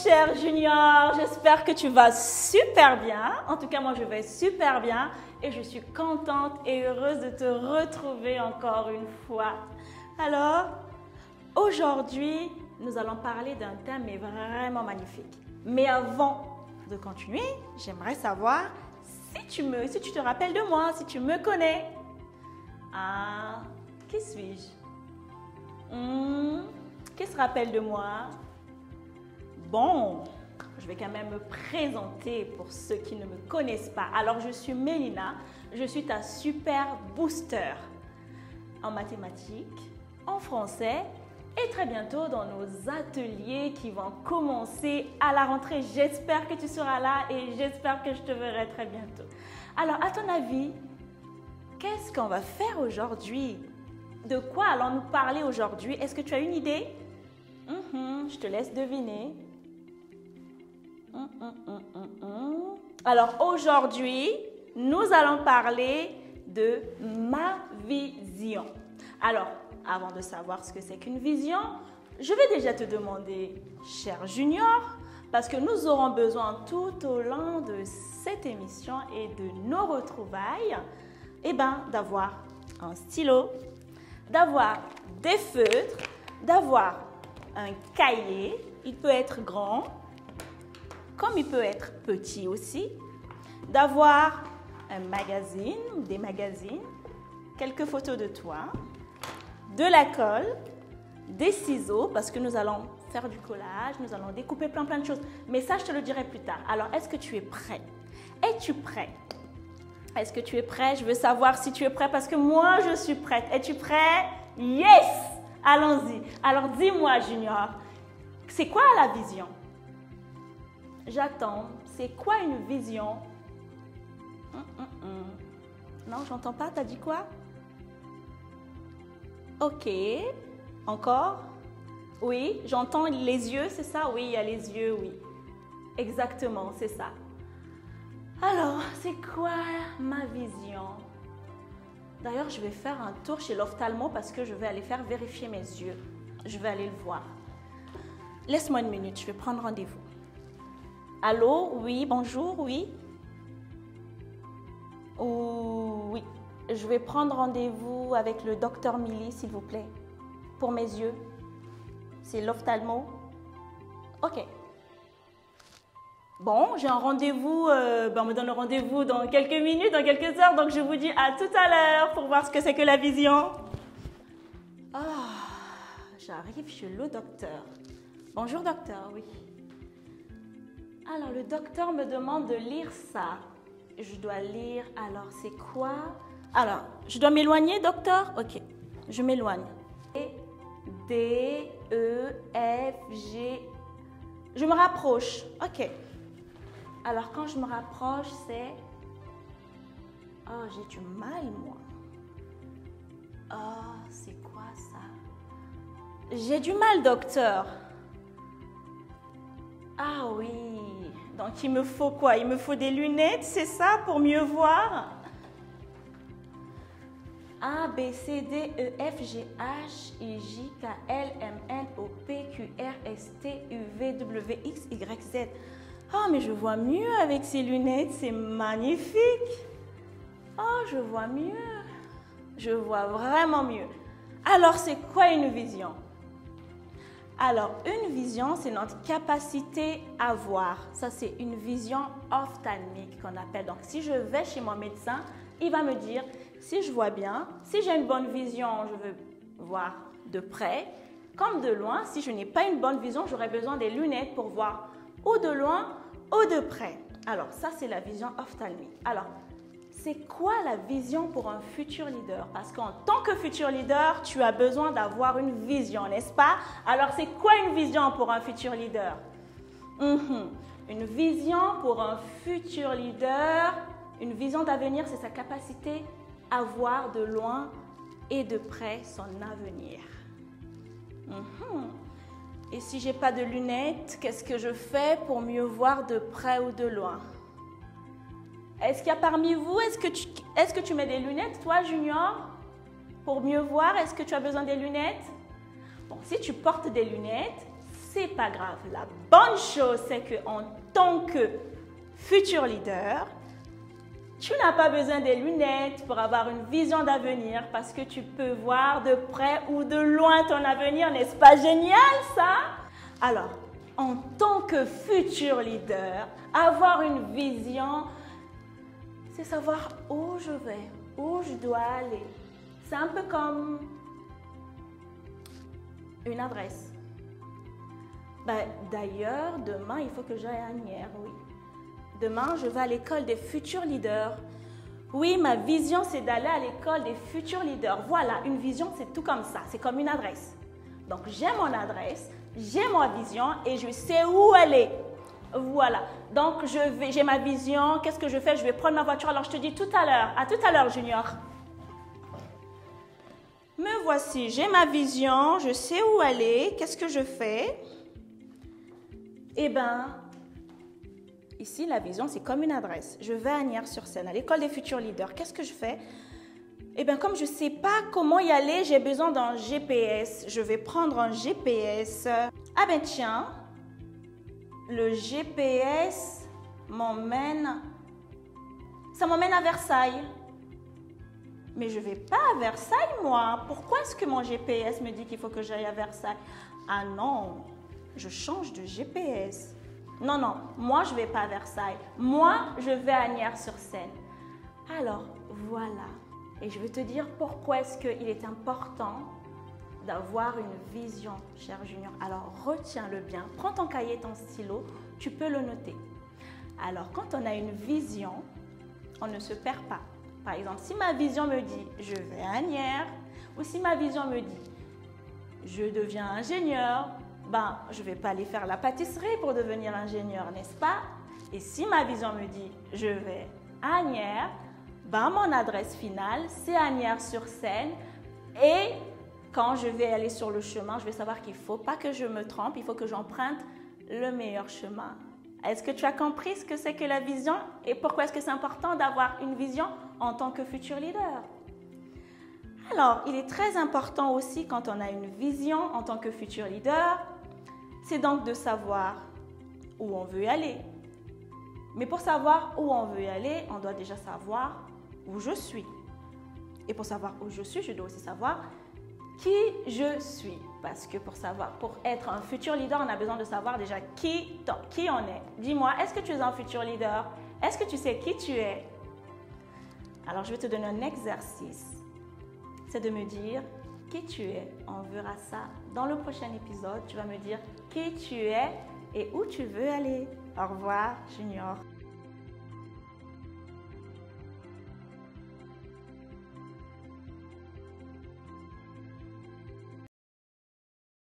cher Junior, j'espère que tu vas super bien. En tout cas, moi, je vais super bien et je suis contente et heureuse de te retrouver encore une fois. Alors, aujourd'hui, nous allons parler d'un thème mais vraiment magnifique. Mais avant de continuer, j'aimerais savoir si tu te rappelles de moi, si tu me connais. Ah, qui suis-je? Qui se rappelle de moi? Bon, je vais quand même me présenter pour ceux qui ne me connaissent pas. Alors, je suis Mélina, je suis ta super booster en mathématiques, en français et très bientôt dans nos ateliers qui vont commencer à la rentrée. J'espère que tu seras là et j'espère que je te verrai très bientôt. Alors, à ton avis, qu'est-ce qu'on va faire aujourd'hui? De quoi allons-nous parler aujourd'hui? Est-ce que tu as une idée? Je te laisse deviner. Alors aujourd'hui, nous allons parler de ma vision. Alors, avant de savoir ce que c'est qu'une vision, je vais déjà te demander, cher Junior, parce que nous aurons besoin tout au long de cette émission et de nos retrouvailles, d'avoir un stylo, d'avoir des feutres, d'avoir un cahier. Il peut être grand, comme il peut être petit aussi, d'avoir un magazine, des magazines, quelques photos de toi, de la colle, des ciseaux, parce que nous allons faire du collage, nous allons découper plein de choses. Mais ça, je te le dirai plus tard. Alors, est-ce que tu es prêt? Es-tu prêt? Est-ce que tu es prêt? Je veux savoir si tu es prêt parce que moi, je suis prête. Es-tu prêt? Yes! Allons-y. Alors, dis-moi, Junior, c'est quoi la vision? J'attends. C'est quoi une vision? Non, j'entends pas. T'as dit quoi? Ok. Encore? Oui, j'entends les yeux, c'est ça? Oui, il y a les yeux, oui. Exactement, c'est ça. Alors, c'est quoi ma vision? D'ailleurs, je vais faire un tour chez l'ophtalmo parce que je vais aller faire vérifier mes yeux. Je vais aller le voir. Laisse-moi une minute, je vais prendre rendez-vous. Allô? Oui, bonjour, oui? Oui, je vais prendre rendez-vous avec le docteur Milly, s'il vous plaît, pour mes yeux. C'est l'ophtalmo? Ok. Bon, j'ai un rendez-vous, on me donne le rendez-vous dans quelques minutes, dans quelques heures, donc je vous dis à tout à l'heure pour voir ce que c'est que la vision. J'arrive chez le docteur. Bonjour docteur, oui. Alors le docteur me demande de lire ça. Je dois lire, alors c'est quoi? Alors, je dois m'éloigner docteur? Ok, je m'éloigne. D, E, F, G. Je me rapproche, ok. Alors, quand je me rapproche, c'est... Oh, j'ai du mal, moi. Oh, c'est quoi ça? J'ai du mal, docteur. Ah oui. Donc, il me faut quoi? Il me faut des lunettes, c'est ça, pour mieux voir? A, B, C, D, E, F, G, H, I, J, K, L, M, N, O, P, Q, R, S, T, U, V, W, X, Y, Z. Oh, mais je vois mieux avec ces lunettes, c'est magnifique. Oh, je vois mieux. Je vois vraiment mieux. Alors, c'est quoi une vision? Alors, une vision, c'est notre capacité à voir. Ça, c'est une vision ophtalmique qu'on appelle. Donc, si je vais chez mon médecin, il va me dire si je vois bien, si j'ai une bonne vision, je veux voir de près, comme de loin. Si je n'ai pas une bonne vision, j'aurai besoin des lunettes pour voir ou de loin ou de près. Alors, ça, c'est la vision ophtalmique. Alors, c'est quoi la vision pour un futur leader? Parce qu'en tant que futur leader, tu as besoin d'avoir une vision, n'est-ce pas? Alors, c'est quoi une vision pour un futur leader? Une vision pour un futur leader, une vision d'avenir, c'est sa capacité à voir de loin et de près son avenir. Et si je n'ai pas de lunettes, qu'est-ce que je fais pour mieux voir de près ou de loin? Est-ce qu'il y a parmi vous, est-ce que tu mets des lunettes, toi, Junior, pour mieux voir? Est-ce que tu as besoin des lunettes? Bon, si tu portes des lunettes, c'est pas grave. La bonne chose, c'est qu'en tant que futur leader, tu n'as pas besoin des lunettes pour avoir une vision d'avenir parce que tu peux voir de près ou de loin ton avenir. N'est-ce pas génial ça? Alors, en tant que futur leader, avoir une vision, c'est savoir où je vais, où je dois aller. C'est un peu comme une adresse. D'ailleurs, demain, il faut que j'aille à Asnières, oui. Demain, je vais à l'école des futurs leaders. Oui, ma vision, c'est d'aller à l'école des futurs leaders. Voilà, une vision, c'est tout comme ça. C'est comme une adresse. Donc, j'ai mon adresse, j'ai ma vision et je sais où aller. Voilà. Donc, j'ai ma vision. Qu'est-ce que je fais? Je vais prendre ma voiture. Alors, je te dis tout à l'heure. À tout à l'heure, Junior. Me voici. J'ai ma vision. Je sais où aller. Qu'est-ce que je fais? Eh bien, ici, la vision, c'est comme une adresse. Je vais à Asnières-sur-Seine, à l'école des futurs leaders. Qu'est-ce que je fais? Eh bien, comme je ne sais pas comment y aller, j'ai besoin d'un GPS. Je vais prendre un GPS. Ah ben tiens, le GPS m'emmène... Ça m'emmène à Versailles. Mais je ne vais pas à Versailles, moi. Pourquoi est-ce que mon GPS me dit qu'il faut que j'aille à Versailles? Ah non, je change de GPS. Non, non, moi, je ne vais pas à Versailles. Moi, je vais à Asnières-sur-Seine. Alors, voilà. Et je vais te dire pourquoi est-ce qu'il est important d'avoir une vision, cher Junior. Alors, retiens-le bien. Prends ton cahier, ton stylo, tu peux le noter. Alors, quand on a une vision, on ne se perd pas. Par exemple, si ma vision me dit « je vais à Asnières » ou si ma vision me dit « je deviens ingénieur », ben, je ne vais pas aller faire la pâtisserie pour devenir ingénieur, n'est-ce pas? Et si ma vision me dit « je vais à Asnières », ben, mon adresse finale, c'est Asnières-sur-Seine. Et quand je vais aller sur le chemin, je vais savoir qu'il ne faut pas que je me trompe, il faut que j'emprunte le meilleur chemin. Est-ce que tu as compris ce que c'est que la vision et pourquoi est-ce que c'est important d'avoir une vision en tant que futur leader? Alors, il est très important aussi quand on a une vision en tant que futur leader, c'est donc de savoir où on veut aller. Mais pour savoir où on veut aller, on doit déjà savoir où je suis. Et pour savoir où je suis, je dois aussi savoir qui je suis. Parce que pour être un futur leader, on a besoin de savoir déjà qui on est. Dis-moi, est-ce que tu es un futur leader? Est-ce que tu sais qui tu es? Alors, je vais te donner un exercice. C'est de me dire qui tu es. On verra ça dans le prochain épisode. Tu vas me dire qui tu es et où tu veux aller. Au revoir, Junior.